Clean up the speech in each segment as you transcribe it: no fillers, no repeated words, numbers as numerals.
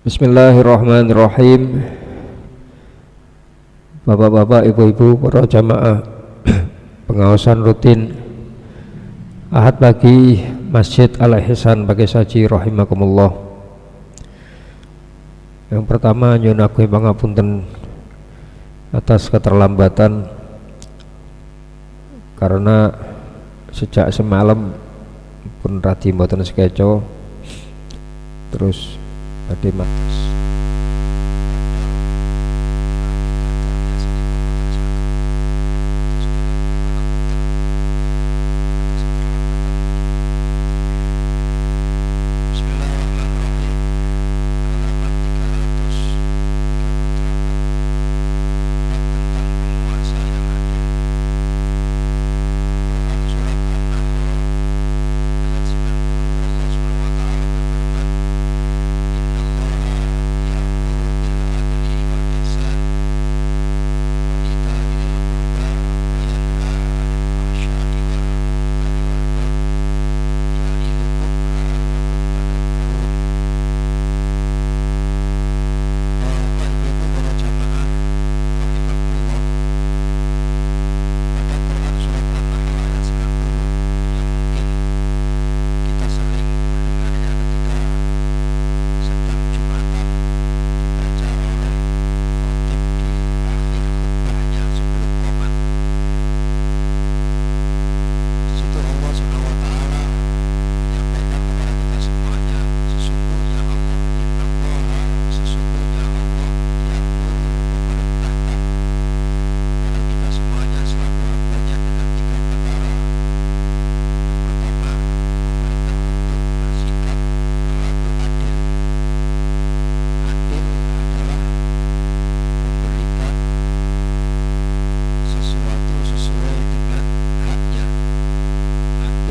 Bismillahirrahmanirrahim. Bapak-bapak, ibu-ibu, para jamaah pengawasan rutin Ahad pagi Masjid Al-Ihsan Pakai Saji rahimakumullah. Yang pertama nyuwun agung pangapunten atas keterlambatan karena sejak semalam pun radi mboten sekeco terus badhe matos.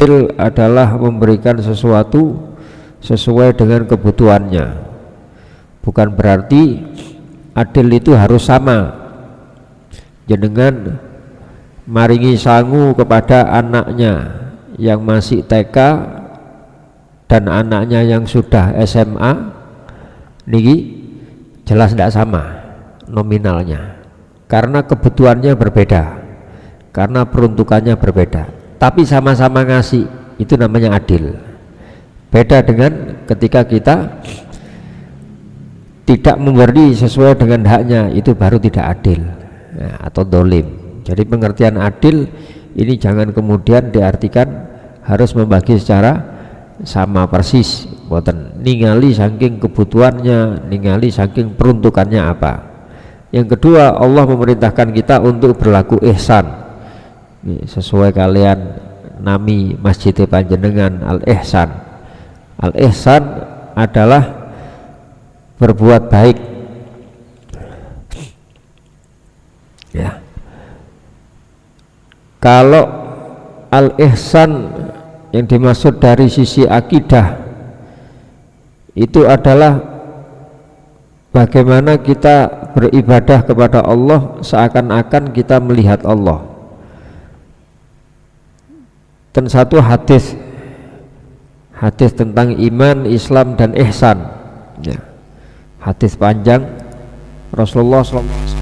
Adil adalah memberikan sesuatu sesuai dengan kebutuhannya. Bukan berarti adil itu harus sama. Jenengan maringi sangu kepada anaknya yang masih TK dan anaknya yang sudah SMA, niki jelas tidak sama nominalnya, karena kebutuhannya berbeda, karena peruntukannya berbeda. Tapi sama-sama ngasih, itu namanya adil. Beda dengan ketika kita tidak memberi sesuai dengan haknya, itu baru tidak adil, nah, atau dolim. Jadi pengertian adil ini jangan kemudian diartikan harus membagi secara sama persis, boten ningali saking kebutuhannya, ningali saking peruntukannya apa. Yang kedua, Allah memerintahkan kita untuk berlaku ihsan. Sesuai kalian nami masjid panjenengan Al-Ihsan. Al-Ihsan adalah berbuat baik, ya. Kalau Al-Ihsan yang dimaksud dari sisi akidah itu adalah bagaimana kita beribadah kepada Allah seakan-akan kita melihat Allah. Dan satu hadis tentang iman, Islam dan ihsan, ya. Hadis panjang Rasulullah SAW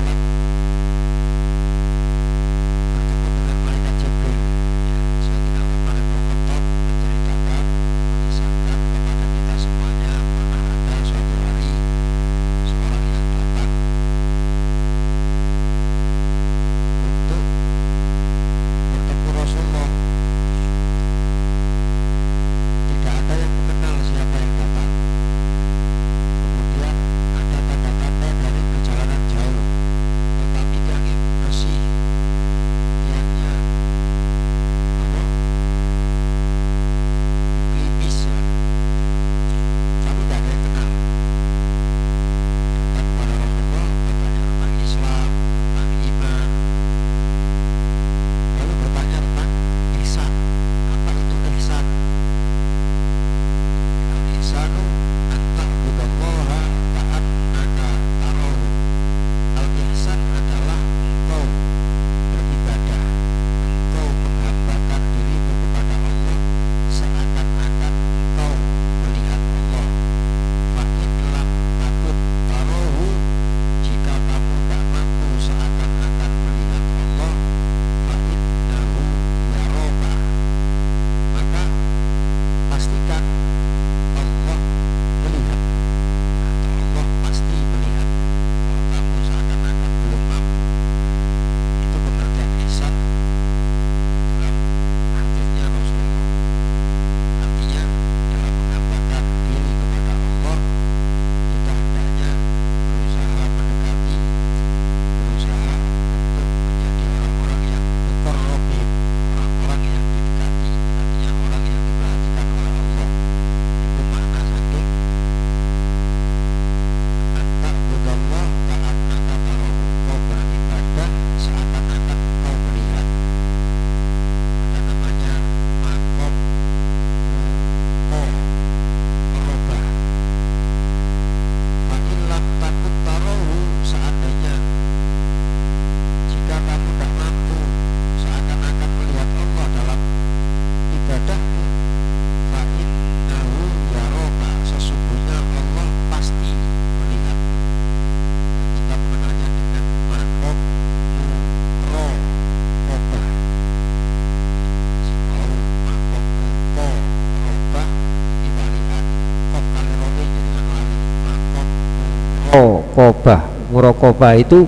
muraqabah. Muraqabah itu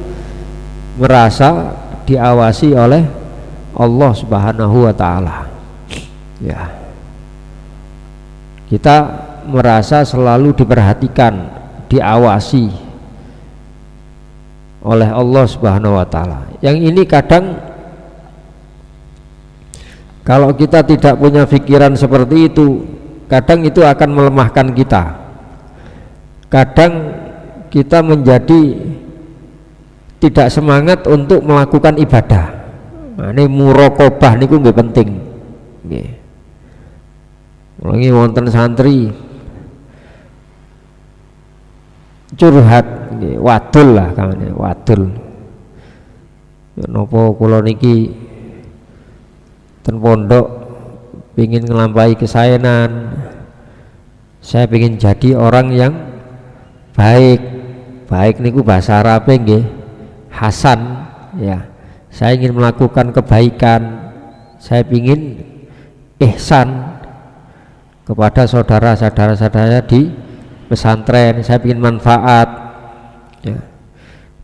merasa diawasi oleh Allah Subhanahu wa taala. Ya. Kita merasa selalu diperhatikan, diawasi oleh Allah Subhanahu wa taala. Yang ini kadang kalau kita tidak punya pikiran seperti itu, kadang itu akan melemahkan kita. Kadang kita menjadi tidak semangat untuk melakukan ibadah. Nah, ini muraqabah niku nggih penting. Nggih. Mulai wonten santri curhat, nggih, wadul lah kamane, wadul. Ya napa kula niki ten pondok pingin ngelampahi kesaenan, saya pingin jadi orang yang baik. Baik niku bahasa Arab nggih hasan, ya. Saya ingin melakukan kebaikan, saya pingin ihsan kepada saudara-saudara saya di pesantren, saya pingin manfaat, ya.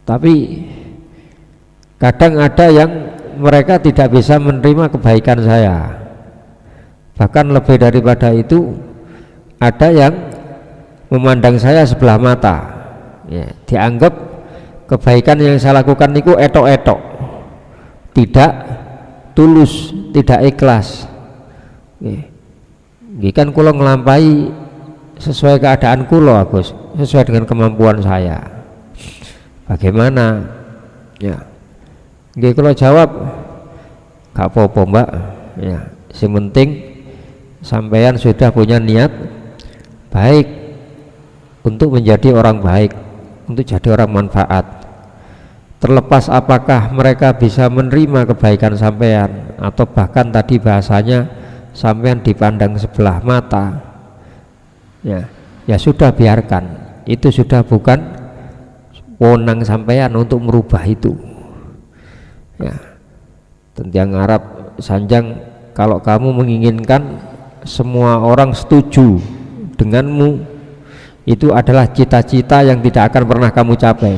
Tapi kadang ada yang mereka tidak bisa menerima kebaikan saya. Bahkan lebih daripada itu, ada yang memandang saya sebelah mata, ya, dianggap kebaikan yang saya lakukan niku etok-etok, tidak tulus, tidak ikhlas. Nggih kan kula nglampahi sesuai keadaan kula, Agus, sesuai dengan kemampuan saya. Bagaimana? Ya. Nggih kula jawab, gak apa-apa, Mbak. Ya, yang penting sampean sudah punya niat baik untuk menjadi orang baik, untuk jadi orang manfaat. Terlepas apakah mereka bisa menerima kebaikan sampean atau bahkan tadi bahasanya sampean dipandang sebelah mata, ya, ya sudah, biarkan. Itu sudah bukan wewenang sampean untuk merubah itu. Ya, tentang Arab sanjang, kalau kamu menginginkan semua orang setuju denganmu, itu adalah cita-cita yang tidak akan pernah kamu capai.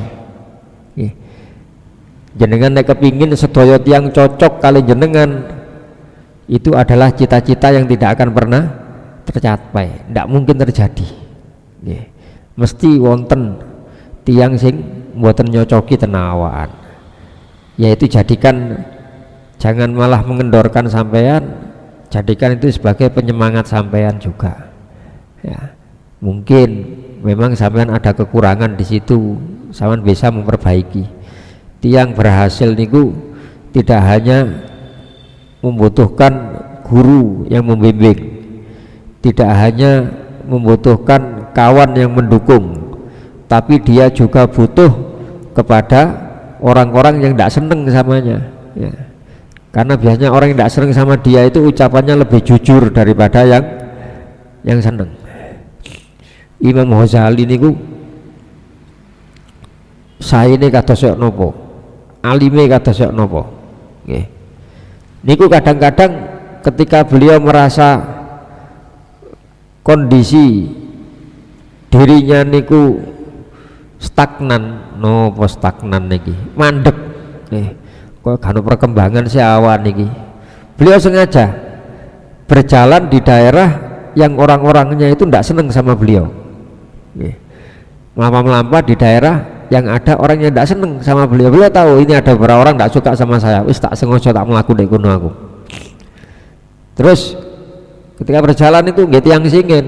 Jenengan nek kepingin sedaya tiyang cocok kali jenengan, itu adalah cita-cita yang tidak akan pernah tercapai, tidak mungkin terjadi. Mesti wonten tiang sing mboten nyocoki tenawaan. Yaitu jadikan, jangan malah mengendorkan sampean, jadikan itu sebagai penyemangat sampean juga. Ya, mungkin memang sampean ada kekurangan di situ, sampean bisa memperbaiki. Tiang berhasil niku tidak hanya membutuhkan guru yang membimbing, tidak hanya membutuhkan kawan yang mendukung, tapi dia juga butuh kepada orang-orang yang tidak seneng samanya, ya. Karena biasanya orang yang tidak seneng sama dia itu ucapannya lebih jujur daripada yang seneng. Imam Ghazali niku saene kados kaya napa, alime kados kaya napa, nggih. Niku kadang-kadang ketika beliau merasa kondisi dirinya niku stagnan, nopo stagnan niki, mandek, kok gak ada perkembangan sih awan niki. Beliau sengaja berjalan di daerah yang orang-orangnya itu tidak seneng sama beliau, melampah-melampah di daerah yang ada orang yang tidak seneng sama beliau. Beliau tahu ini ada beberapa orang tidak suka sama saya, wis tak sengaja tak melaku dek kuno aku. Terus ketika berjalan itu nggih tiyang singen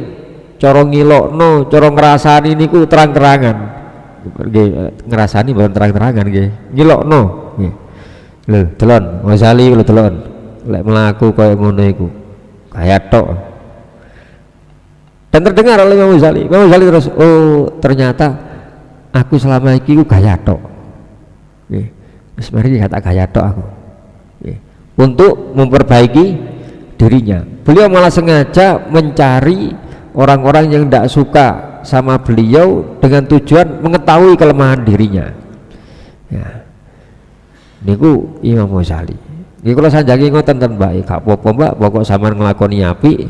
cara ngilokno, cara ngrasani niku terang-terangan. Ngrasani bukan terang-terangan nggih. Ngilokno nggih. Lho, delon, Ghazali lho delon. Lek mlaku koyo ngono iku kaya tok. Dan terdengar oleh Imam Ghazali. Imam Ghazali terus, oh ternyata aku selama iki ku gaya tok. Nggih. Wis mari tak gaya tok aku. Nggih. Untuk memperbaiki dirinya. Beliau malah sengaja mencari orang-orang yang tidak suka sama beliau dengan tujuan mengetahui kelemahan dirinya. Ya. Niku Imam Ghazali. Nggih kula sanjangi ngoten ten Mbak, gak apa-apa Mbak, pokok sampean nglakoni apik,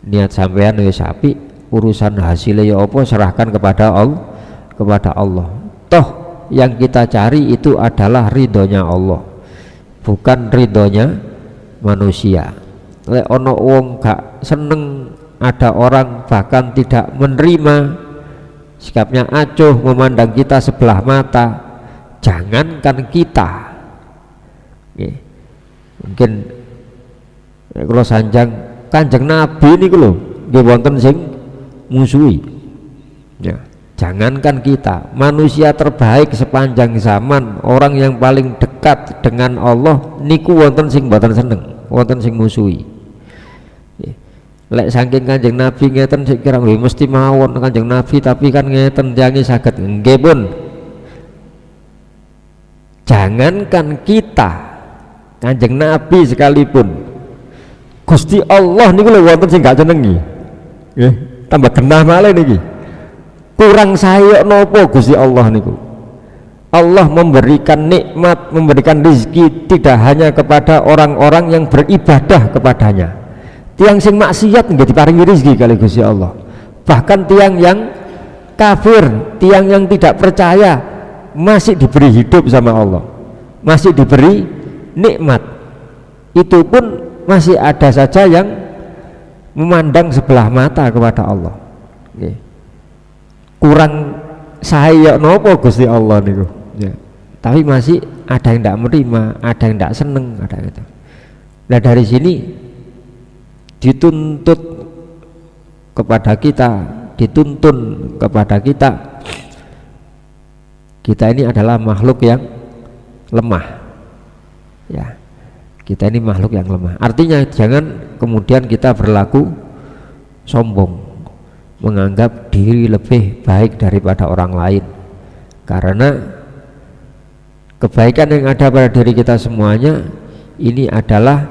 niat sampean wis apik, urusan hasilnya ya apa serahkan kepada Allah. toh yang kita cari itu adalah ridhonya Allah, bukan ridhonya manusia. Lek ono wong gak seneng, ada orang bahkan tidak menerima, sikapnya acuh, memandang kita sebelah mata, jangankan kita. Mungkin kalau sanjang Kanjeng Nabi ini lho nggih wonten sing musuhi. Ya, jangankan kita, manusia terbaik sepanjang zaman, orang yang paling dekat dengan Allah niku wonten sing mboten seneng, wonten sing musuhi. Lek saking Kanjeng Nabi ngeten sik kira mesti mawon Kanjeng Nabi, tapi kan ngeten tiange saged nggih pun. Jangankan kita, Kanjeng Nabi sekalipun, Gusti Allah niku lho wonten sing gak senengi. Nggih, tambah genah malih niki. Kurang sayok nopo Gusti Allah niku. Allah memberikan nikmat, memberikan rezeki tidak hanya kepada orang-orang yang beribadah kepadanya. Tiang sing maksiat nggak diparingi rezeki kali Gusti Allah. Bahkan tiang yang kafir, tiang yang tidak percaya masih diberi hidup sama Allah, masih diberi nikmat. Itu pun masih ada saja yang memandang sebelah mata kepada Allah. Kurang saya nopo Gusti Allah niku. Ya. Tapi masih ada yang tidak menerima, ada yang tidak seneng, ada gitu. Nah dari sini dituntut kepada kita, dituntun kepada kita, kita ini adalah makhluk yang lemah. Ya, kita ini makhluk yang lemah. Artinya jangan kemudian kita berlaku sombong, menganggap diri lebih baik daripada orang lain, karena kebaikan yang ada pada diri kita semuanya ini adalah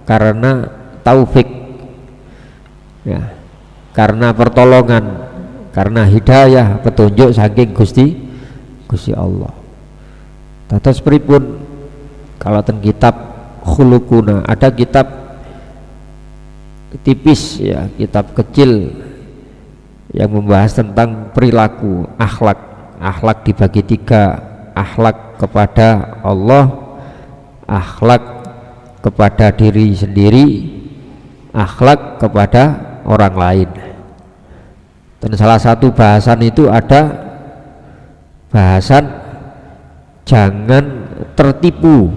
karena taufik, ya, karena pertolongan, karena hidayah, petunjuk saking Gusti Allah. Dados pripun kalau ten kitab khulukuna, ada kitab tipis ya, kitab kecil yang membahas tentang perilaku, akhlak dibagi tiga: akhlak kepada Allah, akhlak kepada diri sendiri, akhlak kepada orang lain. Dan salah satu bahasan itu ada bahasan jangan tertipu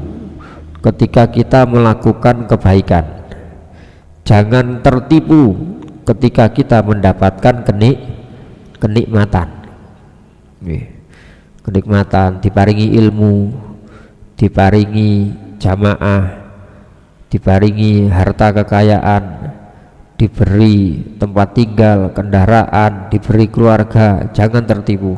ketika kita melakukan kebaikan, jangan tertipu ketika kita mendapatkan kenikmatan. Kenikmatan, diparingi ilmu, diparingi jamaah, diparingi harta kekayaan, diberi tempat tinggal, kendaraan, diberi keluarga. Jangan tertipu,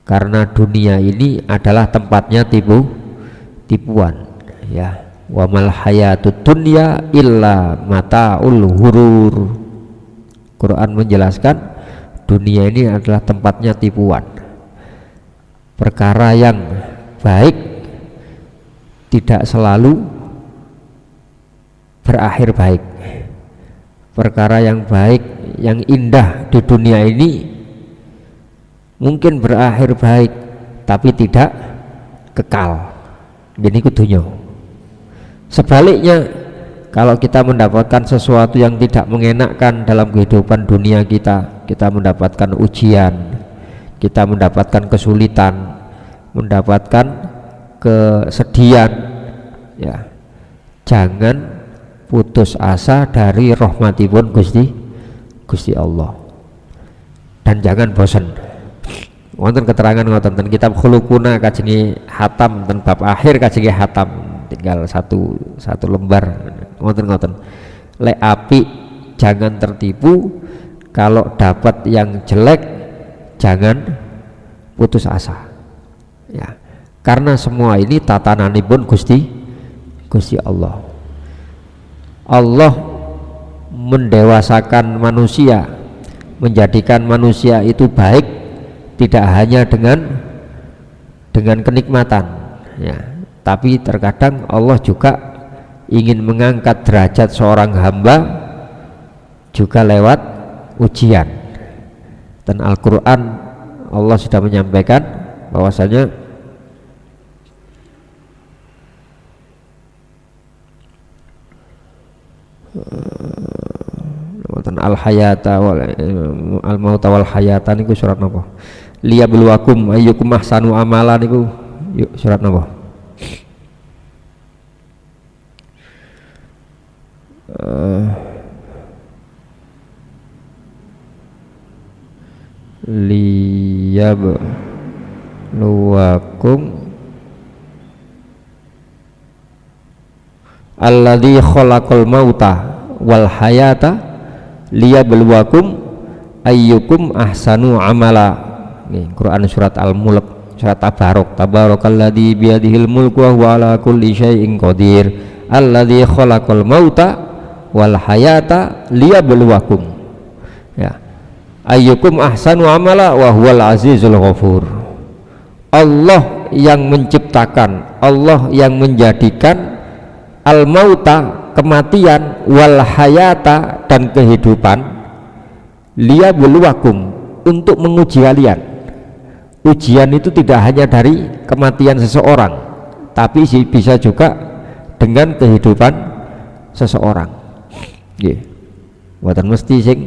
karena dunia ini adalah tempatnya tipuan, ya. Wa mal hayatud dunya illa mataul hurur. Quran menjelaskan dunia ini adalah tempatnya tipuan. Perkara yang baik tidak selalu berakhir baik. Perkara yang baik, yang indah di dunia ini mungkin berakhir baik, tapi tidak kekal. Jadi kudunya. Sebaliknya, kalau kita mendapatkan sesuatu yang tidak mengenakkan dalam kehidupan dunia kita, kita mendapatkan ujian, kita mendapatkan kesulitan, mendapatkan kesedihan, ya, jangan putus asa dari rahmatipun Gusti Allah, dan jangan bosan. Wonten keterangan ngoten ten kitab khulukuna kajengi hatam, ten bab akhir kajengi hatam, tinggal satu lembar. Ngoten lek api jangan tertipu, kalau dapat yang jelek jangan putus asa, ya, karena semua ini tatananipun Gusti Allah. Allah mendewasakan manusia, menjadikan manusia itu baik tidak hanya dengan kenikmatan, ya, tapi terkadang Allah juga ingin mengangkat derajat seorang hamba juga lewat ujian. Dan Al-Quran Allah sudah menyampaikan bahwasanya al hayata wal al mauta wal hayata niku surat napa? Liyabluwakum ayyukum ahsanu amalan niku surat napa? Liyabluwakum alladzi khalaqal mauta wal hayata liyabluwakum ayyukum ahsanu amala. Nih, Quran surat Al-Mulk, surat Tabarok. Tabarakalladzi biyadihil mulku wa huwa ala kulli syai'in qadir. Alladzi khalaqal mauta wal hayata liyabluwakum. Ya. Ayyukum ahsanu amala wa huwal azizul ghafur. Allah yang menciptakan, Allah yang menjadikan al-mauta, kematian, wal hayata, dan kehidupan, liyabluwakum, untuk menguji kalian. Ujian itu tidak hanya dari kematian seseorang, tapi bisa juga dengan kehidupan seseorang. Nggih. Mboten mesti sing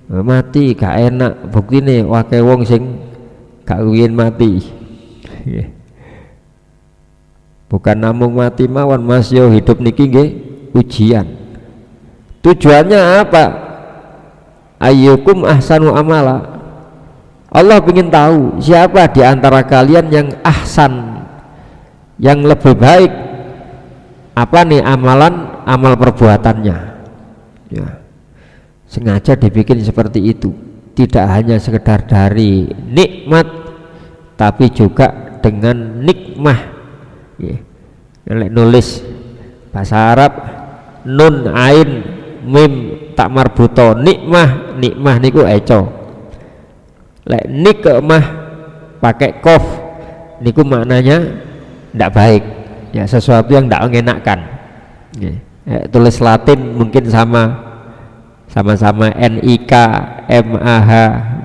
mati gak enak, buktine akeh wong sing gak ruyen mati. Nggih. Bukan namung mati mawon Mas, yo hidup niki nggih ujian. Tujuannya apa? Ayyukum ahsanu amala. Allah ingin tahu siapa di antara kalian yang ahsan, yang lebih baik apa nih amalan, amal perbuatannya. Ya. Sengaja dibikin seperti itu, tidak hanya sekedar dari nikmat, tapi juga dengan nikmah. Ya. Nulis bahasa Arab nun ain mim tak marbuto, nikmah, nikmah niku eco. Lek nikmah pakai kof niku maknanya tidak baik, ya, sesuatu yang tidak mengenakan. Ya. Tulis Latin mungkin sama-sama NIK MAH.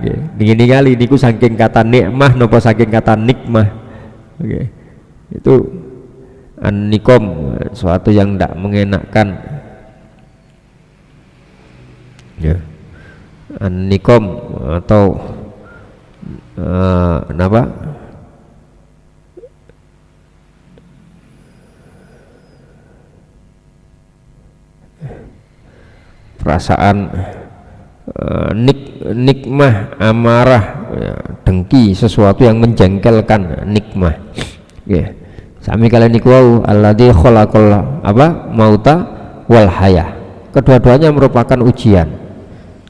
Ya. Begini kali niku saking kata nikmah nopo saking kata nikmah. Okay. Itu an-nikom, sesuatu yang tidak mengenakan. Ya. An-nikom atau kenapa? Perasaan nikmah, amarah, ya, dengki, sesuatu yang menjengkelkan, nikmah. Ya. Sami kalian niku alladzi khalaqal mauta wal hayah. Kedua-duanya merupakan ujian.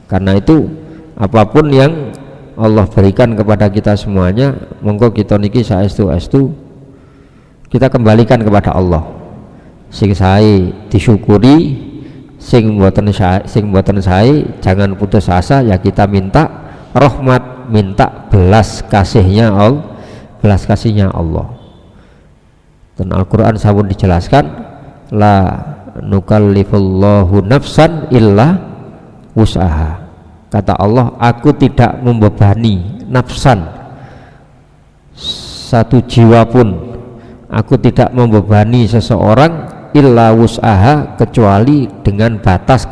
Karena itu apapun yang Allah berikan kepada kita semuanya, monggo kita niki saestu-estu kita kembalikan kepada Allah. Sing sae disyukuri, sing mboten sae jangan putus asa, ya kita minta rahmat, minta belas kasihnya Allah. Dan Al-Quran sampun dijelaskan, la nukallifullahu nafsan illa wus'aha. Kata Allah, aku tidak membebani nafsan, satu jiwa pun aku tidak membebani seseorang illa wus'aha, kecuali dengan batas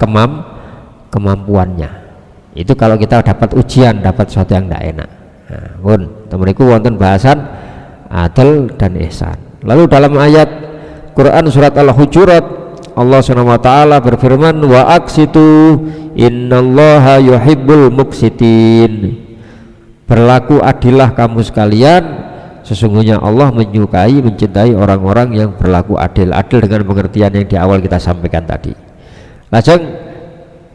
kemampuannya. Itu kalau kita dapat ujian, dapat sesuatu yang tidak enak. Nah, pun teman-temanku wonten bahasan adil dan ihsan. Lalu dalam ayat Quran surat Al-Hujurat, Allah SWT berfirman, wa aqsitu innallaha yuhibbul muqsitin. Berlaku adillah kamu sekalian, sesungguhnya Allah menyukai, mencintai orang-orang yang berlaku adil. Adil dengan pengertian yang di awal kita sampaikan tadi. Lajeng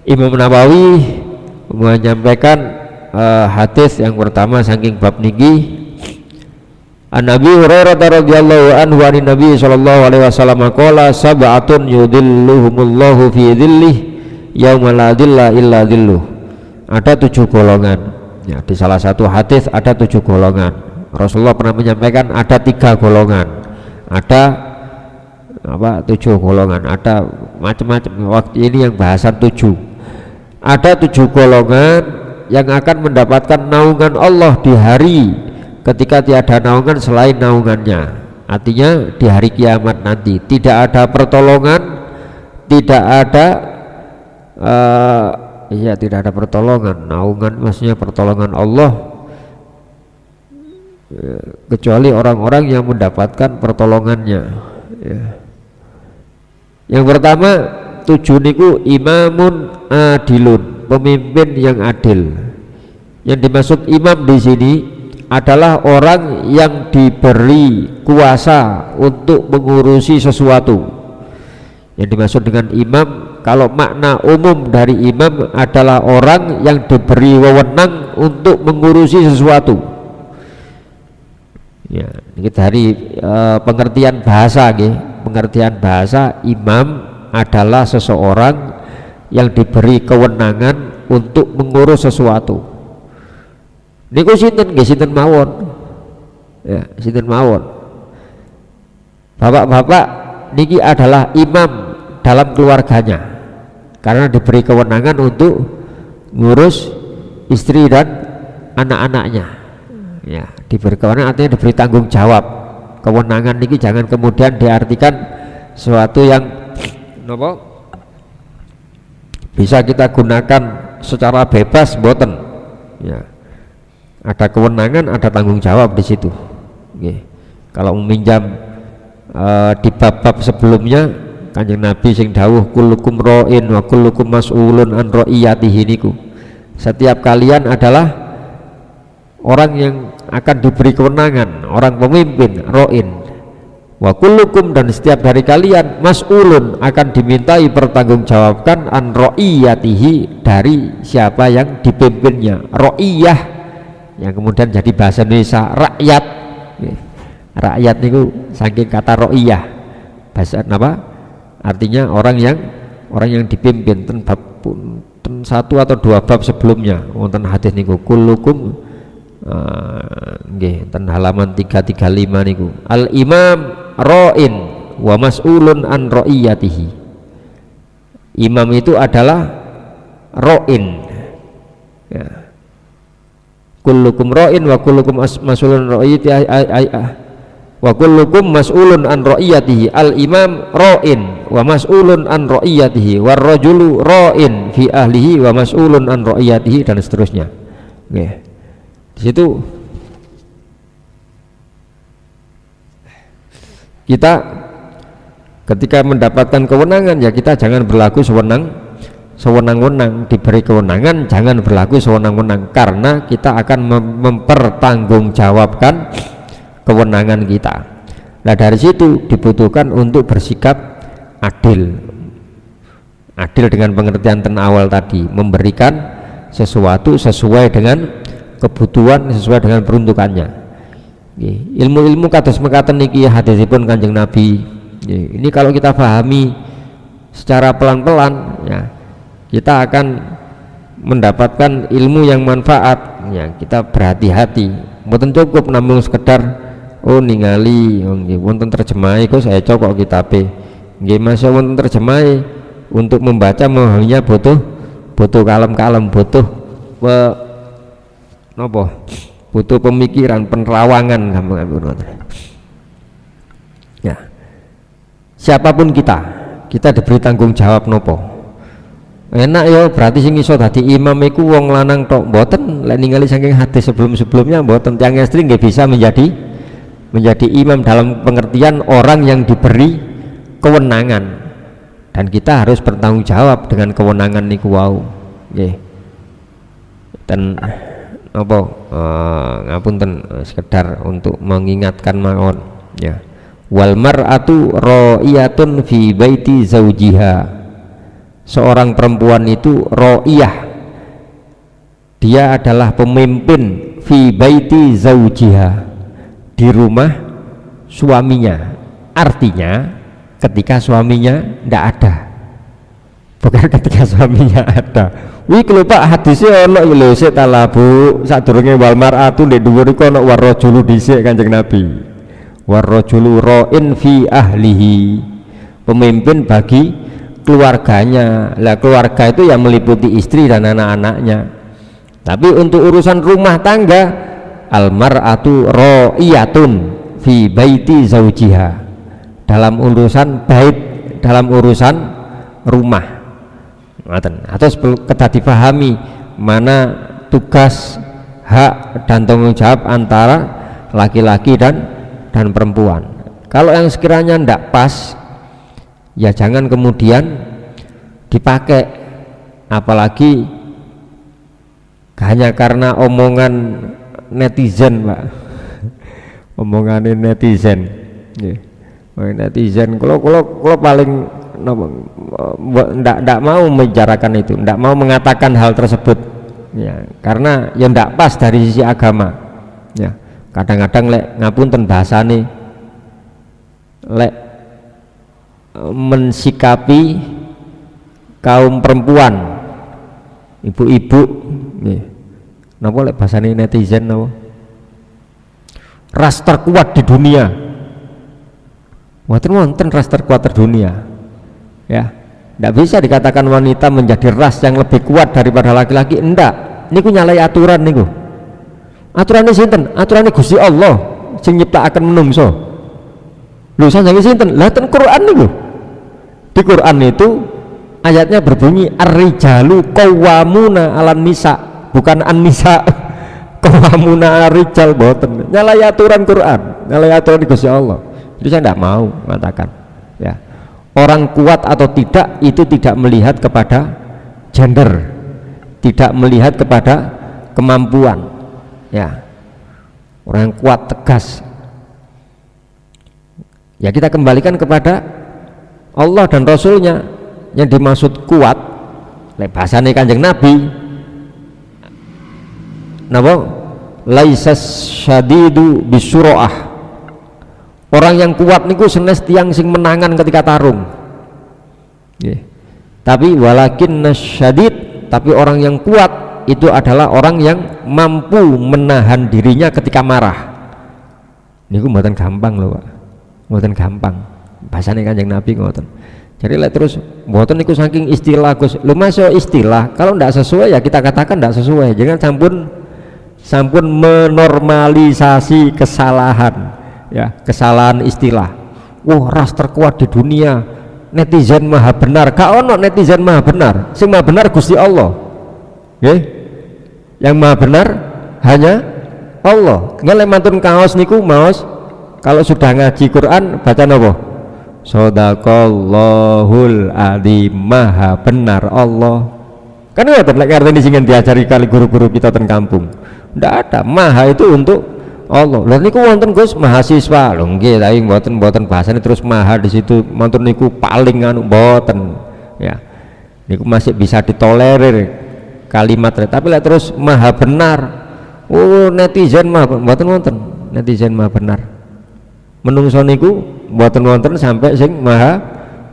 Imam Nawawi menyampaikan hadis yang pertama saking bab niki. An Abi Hurairah radhiyallahu anhu an Nabi sallallahu alaihi wasallam qala sab'atun yudhilluhumullahu fi dhillih yauma la dhilla illa dhilluh. Ada 7 golongan. Ya, di salah satu hadis ada 7 golongan. Rasulullah pernah menyampaikan ada 3 golongan. Ada 7 golongan, ada macam-macam. Waktu ini yang bahasan 7. Ada 7 golongan yang akan mendapatkan naungan Allah di hari ketika tiada naungan selain naungannya. Artinya di hari kiamat nanti tidak ada pertolongan, tidak ada tidak ada pertolongan. Naungan maksudnya pertolongan Allah, kecuali orang-orang yang mendapatkan pertolongannya. Yang pertama, 7 niku imamun adilun, pemimpin yang adil. Yang dimaksud imam di sini adalah orang yang diberi kuasa untuk mengurusi sesuatu. Yang dimaksud dengan imam, kalau makna umum dari imam adalah orang yang diberi wewenang untuk mengurusi sesuatu. Ya, ini dari pengertian bahasa, pengertian bahasa, imam adalah seseorang yang diberi kewenangan untuk mengurus sesuatu. Niku sinten nggih, sinten mawon. Ya, sinten mawon. Bapak-bapak niki adalah imam dalam keluarganya karena diberi kewenangan untuk ngurus istri dan anak-anaknya. Ya, diberi kewenangan artinya diberi tanggung jawab. Kewenangan niki jangan kemudian diartikan sesuatu yang bisa kita gunakan secara bebas, boten. Ya, ada kewenangan, ada tanggung jawab di situ. Kalau meminjam di bab-bab sebelumnya, Kanjeng Nabi sing dawuh kullukum ra'in wa kullukum mas'ulun an ra'iyatihi niku. Setiap kalian adalah orang yang akan diberi kewenangan, orang pemimpin, ra'in. Wa kullukum, dan setiap dari kalian mas'ulun, akan dimintai pertanggungjawabkan an ra'iyatihi, dari siapa yang dipimpinnya. Ra'iyah yang kemudian jadi bahasa Indonesia rakyat. Rakyat niku saking kata ra'iyah, bahasa apa? Artinya orang yang dipimpin. Ten bab 1 atau 2 bab sebelumnya wonten hadis niku kullukum nggih, ten halaman 335 niku al imam ra'in wa mas'ulun an ra'iyatihi. Imam itu adalah ra'in, ya. Kullukum ra'in wa kullukum mas'ulun ra'iyatihi wa kullukum mas'ulun an ra'iyatihi. Al imam ra'in wa mas'ulun an ra'iyatihi war rajulu ra'in fi ahlihi wa mas'ulun an ra'iyatihi, dan seterusnya. Oke. Di situ kita ketika mendapatkan kewenangan, ya kita jangan berlaku sewenang-wenang. Diberi kewenangan jangan berlaku sewenang-wenang, karena kita akan mempertanggungjawabkan kewenangan kita. Nah, dari situ dibutuhkan untuk bersikap adil. Adil dengan pengertian ten awal tadi, memberikan sesuatu sesuai dengan kebutuhan, sesuai dengan peruntukannya. Ilmu-ilmu kados mekaten niki hadisipun Kanjeng Nabi. Ini kalau kita pahami secara pelan-pelan, ya, kita akan mendapatkan ilmu yang manfaat. Ya, kita berhati-hati. Mboten cukup namung sekedar ningali wonten terjemahe kok saya cocok kitabe. Nggih, masya wonten terjemahe, untuk membaca memahaminya butuh kalem-kalem, butuh butuh pemikiran, penerawangan. Ya, siapapun kita diberi tanggung jawab nopo. Enak yo, berarti sing iso dadi imam iku wong lanang tok, mboten. Lek ningali saking hadis sebelum-sebelumnya mboten, tiyang estri nggih bisa menjadi imam dalam pengertian orang yang diberi kewenangan, dan kita harus bertanggung jawab dengan kewenangan niku wau. Nggih. Dan ngapunten, sekedar untuk mengingatkan mawon, ya. Wal mar'atu ra'iyatun fi baiti zaujiha. Seorang perempuan itu ra'iyah, dia adalah pemimpin fi baiti zaujiha, di rumah suaminya. Artinya ketika suaminya tidak ada, bukan ketika suaminya ada. Wih, kalau Pak hadisnya ono lho sik ta lah Bu, sadurunge wal mar'atu ndek dhuwur iku ono warrajulu dhisik Kanjeng Nabi. Warrajulu ra'in fi ahlihi, pemimpin bagi keluarganya. Lah keluarga itu yang meliputi istri dan anak-anaknya. Tapi untuk urusan rumah tangga, almar'atu ra'iyatun fi baiti zaujiha, dalam urusan bait, dalam urusan rumah. Atau kedah dipahami mana tugas, hak dan tanggung jawab antara laki-laki dan perempuan. Kalau yang sekiranya tidak pas, ya jangan kemudian dipakai, apalagi hanya karena omongan netizen, Pak. Omongan netizen, netizen. Kalau paling ndak mau membicarakan itu, ndak mau mengatakan hal tersebut, ya, karena yang ndak pas dari sisi agama. Ya, kadang-kadang lek ngapunten bahasane, lek mensikapi kaum perempuan, ibu-ibu, napa lek bahasane netizen napa? Ras terkuat di dunia. Wonten ras terkuat di dunia. Ya, tidak bisa dikatakan wanita menjadi ras yang lebih kuat daripada laki-laki. Enggak, niku nyalai aturan niku. Aturannya sinten? Aturannya Gusti Allah sing nyiptakaken menungso. Lho sanjane sinten? Lah ten Quran niku. Di Quran itu ayatnya berbunyi ar-rijalu qawwamuna 'alan nisa, bukan an-nisa. Qawwamuna ar-rijal, boten. Nyalai aturan Quran, nyalai aturan Gusti Allah. Jadi saya tidak mau mengatakan, ya, orang kuat atau tidak itu tidak melihat kepada gender, tidak melihat kepada kemampuan, ya. Orang kuat tegas, ya kita kembalikan kepada Allah dan Rasulnya. Yang dimaksud kuat, bahasane Kanjeng Nabi, napa? Laisas syadidu bisura'ah. Orang yang kuat niku senes tiang sing menangan ketika tarung. Tapi walakin nasyadid, tapi orang yang kuat itu adalah orang yang mampu menahan dirinya ketika marah. Niku mboten gampang loh, Pak. Mboten gampang. Bahasane Kanjeng Nabi ngoten. Jadi terus mboten niku saking istilah Gus. Lho Mas yo istilah, kalau ndak sesuai ya kita katakan ndak sesuai. Jangan sampun menormalisasi kesalahan. Ya, kesalahan istilah. Wah, ras terkuat di dunia, netizen maha benar. Gak ono netizen maha benar. Sing maha benar Gusti Allah. Yang maha benar hanya Allah. Ngelem mantun kaos niku maos, kalau sudah ngaji Quran baca napa? Shadaqallahul adzim, maha benar Allah. Kan ngoten lek ngerteni sing diajari kali guru-guru kita ten kampung. Ndak ada, maha itu untuk Allah. Lha niku wonten Gus mahasiswa. Lho nggih, tapi mboten bahasane terus maha di situ mantun niku paling anu mboten. Ya. Niku masih bisa ditolerir kalimat, tapi lek terus maha benar. Oh, netizen maha mboten wonten. Netizen maha benar. Menungso niku mboten wonten sampai sing maha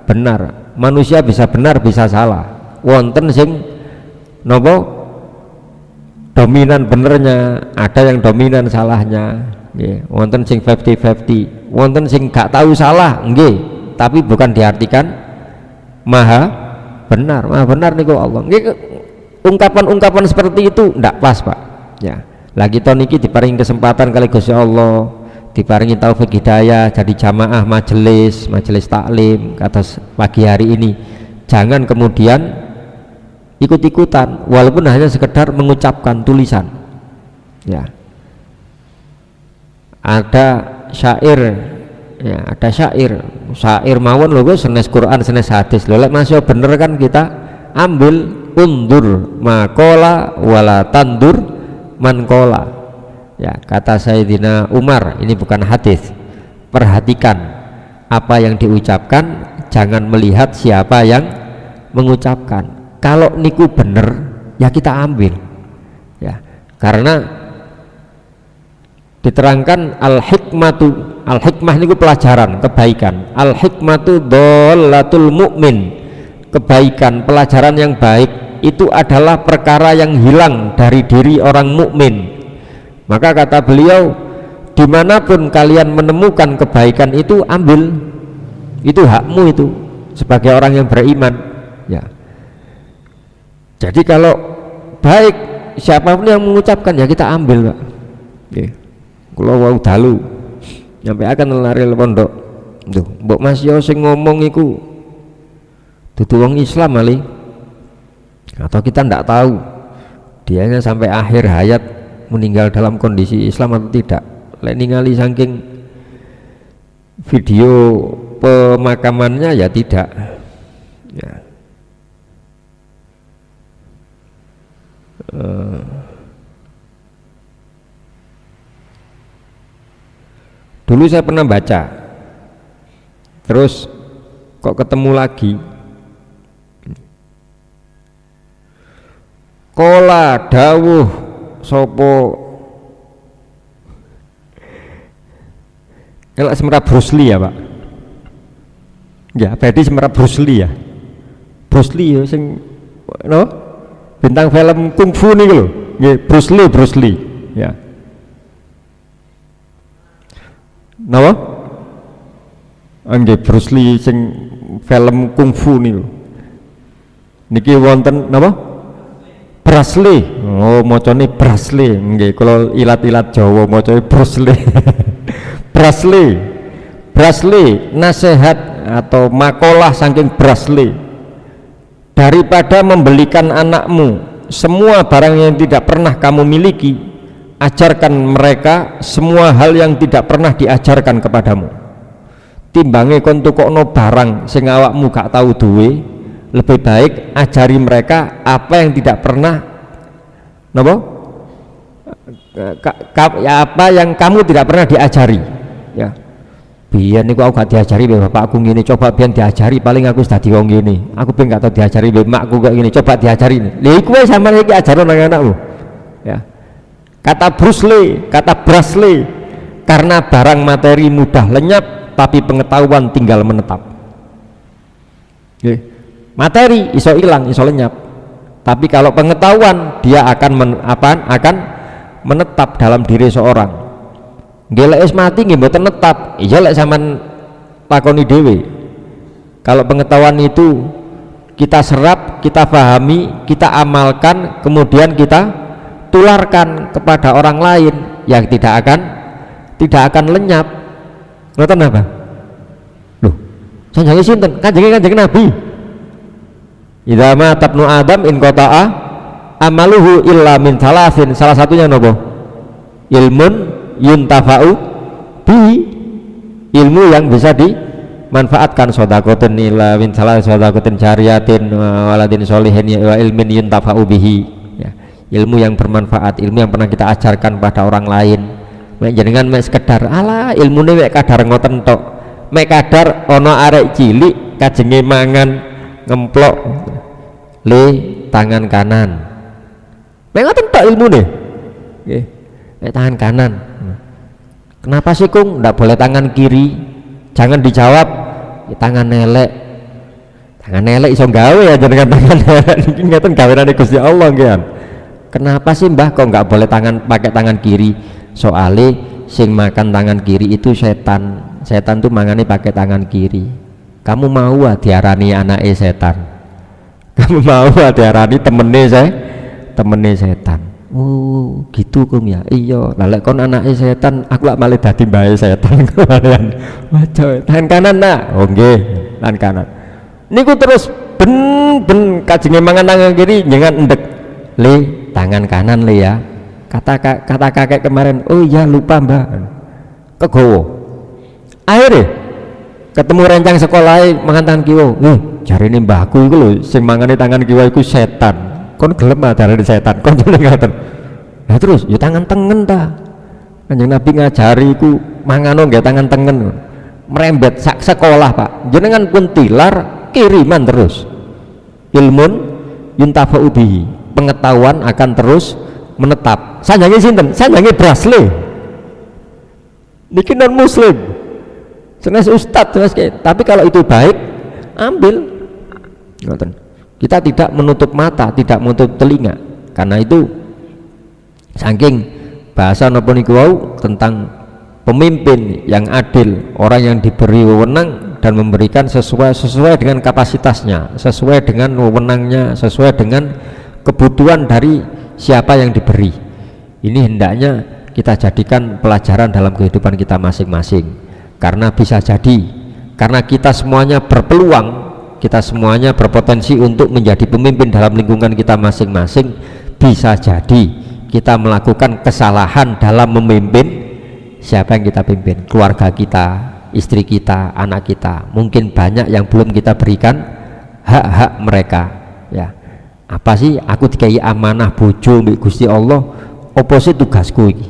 benar. Manusia bisa benar, bisa salah. Wonten sing napa? Dominan benernya, ada yang dominan salahnya, nggih. Wonten sing 50-50, wonten sing gak tahu salah, nggih, tapi bukan diartikan maha benar. Maha benar niku Allah. Nggih, ungkapan-ungkapan seperti itu ndak pas, Pak. Ya. Lagi tahun niki diparingi kesempatan kali Gusti Allah, diparingi taufik hidayah jadi jamaah majelis taklim kados pagi hari ini. Jangan kemudian ikut-ikutan walaupun hanya sekedar mengucapkan tulisan. Ya, ada syair, ya ada syair mawon lho Gus, senes Quran senes hadis lho. Lek masih bener kan kita ambil undur makola wala tandur mankola. Ya, kata Sayyidina Umar, ini bukan hadis. Perhatikan apa yang diucapkan, jangan melihat siapa yang mengucapkan. Kalau niku bener ya kita ambil, ya, karena diterangkan al-hikmah niku pelajaran kebaikan, al-hikmatu dholatul mu'min, kebaikan pelajaran yang baik itu adalah perkara yang hilang dari diri orang mukmin. Maka kata beliau, dimanapun kalian menemukan kebaikan itu ambil, itu hakmu itu sebagai orang yang beriman, ya. Jadi kalau baik siapapun yang mengucapkan ya kita ambil Pak. Nggih. Kula wau dalu nyampe akan lari pondok. Duh, mbok Mas yo sing ngomong iku dudu wong Islam ali. Atau kita ndak tahu dianya sampai akhir hayat meninggal dalam kondisi Islam atau tidak. Lek ningali saking video pemakamannya ya tidak. Ya. Dulu saya pernah baca, terus kok ketemu lagi. Kola dawuh sopo elak semerap Bruce Lee ya Pak. Ya berarti semerap Bruce Lee ya. Bruce Lee ya sing no? Bintang film kungfu nih lho. Nggih Bruce Lee ya. Napa? Nggih Bruce Lee sing film kungfu niku. Niki wonten napa? Bruce. Oh macane Bruce. Nggih kalau ilat-ilat Jawa macane Bruce. Bruce nasihat atau makalah saking Bruce. Daripada membelikan anakmu semua barang yang tidak pernah kamu miliki, ajarkan mereka semua hal yang tidak pernah diajarkan kepadamu. Timbange kon tukokno barang sing awakmu gak tahu duwe, lebih baik ajari mereka apa yang tidak pernah napa? Ya apa yang kamu tidak pernah diajari ya. Biyen niku aku gak diajari be bapakku ngene, coba biyen diajari paling aku sudah dadi wong ngene. Aku ben gak tau diajari be makku kok ngene, coba diajari. Lha iku wae sampeyan iki ajaran nang anakmu. Ya. Kata Bruce Lee, karena barang materi mudah lenyap tapi pengetahuan tinggal menetap. Nggih. Materi iso hilang, iso lenyap. Tapi kalau pengetahuan dia akan akan menetap dalam diri seorang. Nggih lek wis mati nggih mboten netap. Iya lek sampean lakoni dhewe. Kalau pengetahuan itu kita serap, kita pahami, kita amalkan, kemudian kita tularkan kepada orang lain yang tidak akan lenyap. Ngoten apa? Loh, sanjange sinten? Kanjeng Nabi. Idza mata ibnu Adam in qata'a amaluhu illa min thalathin. Salah satunya nopo? Ilmun yuntafa'u bihi, ilmu yang bisa dimanfaatkan, sedekahun ila min salah sedekahun jariyatin waladin sholihin wa ilmin yuntafa'u bihi ya. Ilmu yang bermanfaat, ilmu yang pernah kita ajarkan pada orang lain. Mek jenengan mek sekedar ala ilmune mek kadar ngoten tok, mek kadar ana arek cilik kajenge mangan ngemplok le tangan kanan, mek ngoten tok ilmune nggih. Tangan kanan, kenapa sih Kung ndak boleh tangan kiri? Jangan dijawab tangan nelek iso gawe ya jenengan tangan nelek niki ngeten gaweane Gusti Allah nggih. Kenapa sih Mbah kok nggak boleh pakai tangan kiri? Soale sing makan tangan kiri itu setan tuh mangane pakai tangan kiri. Kamu mau diarani anake setan? Kamu mau diarani temene setan? Oh gitu Kung ya. Iya lah lek kon anake setan aku lak malah dadi mbae setan kalian. Waduh tangan kanan nak. Oh nggih tangan kanan niku terus ben kajenge mangan tangan kiri jangan endek le tangan kanan le ya. Kata kakek kemarin, oh iya lupa Mbak, kegowo akhirnya ketemu rencang sekolah mangan tangan kiwa. Jarine mbahku iku lho sing mangane tangan kiwa iku setan. Kon gelem adarane setan kon ngoten. Nah terus ya tangan tengen ta. Kanjeng Nabi ngajari iku mangano nggih tangan tengen. Merembet sak sekolah Pak. Jenengan pun tilar kiriman terus. Ilmun yuntafa'u bihi. Pengetahuan akan terus menetap. Sanjange sinten? Sanjange Brasle. Niki non muslim. Senes ustad tapi kalau itu baik ambil. Ngoten. Kita tidak menutup mata, tidak menutup telinga. Karena itu saking bahasa napa niku wau tentang pemimpin yang adil, orang yang diberi wewenang dan memberikan sesuai dengan kapasitasnya, sesuai dengan wewenangnya, sesuai dengan kebutuhan dari siapa yang diberi. Ini hendaknya kita jadikan pelajaran dalam kehidupan kita masing-masing, karena bisa jadi karena kita semuanya berpeluang, kita semuanya berpotensi untuk menjadi pemimpin dalam lingkungan kita masing-masing. Bisa jadi kita melakukan kesalahan dalam memimpin. Siapa yang kita pimpin? Keluarga kita, istri kita, anak kita. Mungkin banyak yang belum kita berikan hak-hak mereka, ya. Apa sih aku dikai amanah bojo mbek Gusti Allah, opo sih tugasku ini,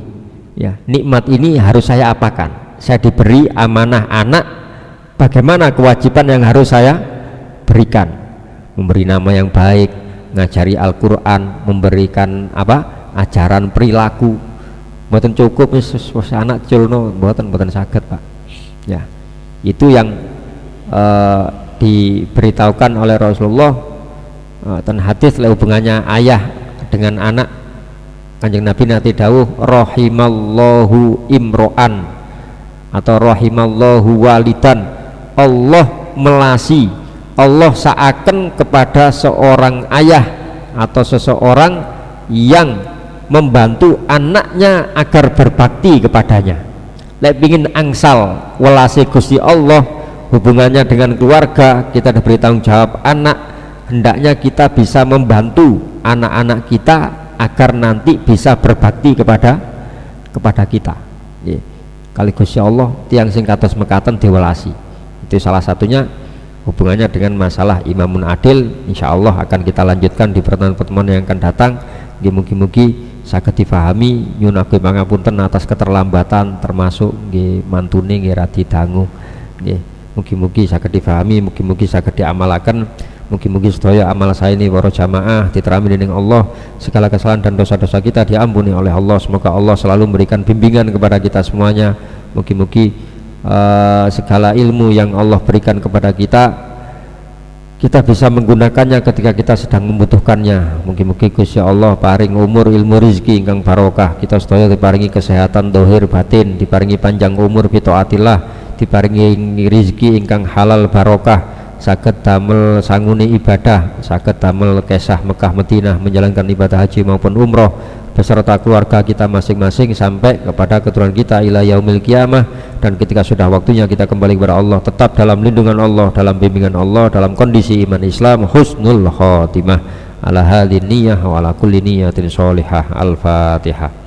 ya. Nikmat ini harus saya apakan? Saya diberi amanah anak, bagaimana kewajiban yang harus saya berikan? Memberi nama yang baik, ngajari Al-Quran, memberikan apa? Ajaran perilaku. Mboten cukup wis anak culno, mboten saged, Pak. Ya. Itu yang diberitahukan oleh Rasulullah. Dan hadis hubungannya ayah dengan anak. Kanjeng Nabi nanti dawuh rahimallahu imro'an atau rahimallahu walidan, Allah melasi, Allah saaken kepada seorang ayah atau seseorang yang membantu anaknya agar berbakti kepadanya. Lek pingin angsal welase Gusti Allah, hubungannya dengan keluarga, kita diberi tanggung jawab anak, hendaknya kita bisa membantu anak-anak kita agar nanti bisa berbakti kepada kita. Kali Gusti Allah tiang sing kados mekaten diwelasi. Itu salah satunya hubungannya dengan masalah imamun adil. Insya Allah akan kita lanjutkan di pertemuan-pertemuan yang akan datang. Mugi-mugi saged difahami, nyuwun agung pangapunten atas keterlambatan, termasuk nggih mantune nggih radi dangu. Nggih, mugi-mugi saged difahami, mugi-mugi saged diamalaken. Mugi-mugi sedaya amal saya ini para jamaah diterami dening Allah, segala kesalahan dan dosa-dosa kita diampuni oleh Allah. Semoga Allah selalu memberikan bimbingan kepada kita semuanya. Mugi-mugi segala ilmu yang Allah berikan kepada kita bisa menggunakannya ketika kita sedang membutuhkannya. Mugi-mugi Gusti Allah paring umur, ilmu, rizki ingkang barokah. Kita sedaya diparingi kesehatan dohir batin, diparingi panjang umur bitaatillah, diparingi rizki ingkang halal barokah, saged damel sangune ibadah, saged damel kesah Mekah Madinah, menjalankan ibadah haji maupun umroh beserta keluarga kita masing-masing sampai kepada keturunan kita ila yaumil qiyamah. Dan ketika sudah waktunya kita kembali kepada Allah, tetap dalam lindungan Allah, dalam bimbingan Allah, dalam kondisi iman Islam, husnul khotimah, ala halin niyah wa ala kulli niyatin sholihah. Al-Fatihah.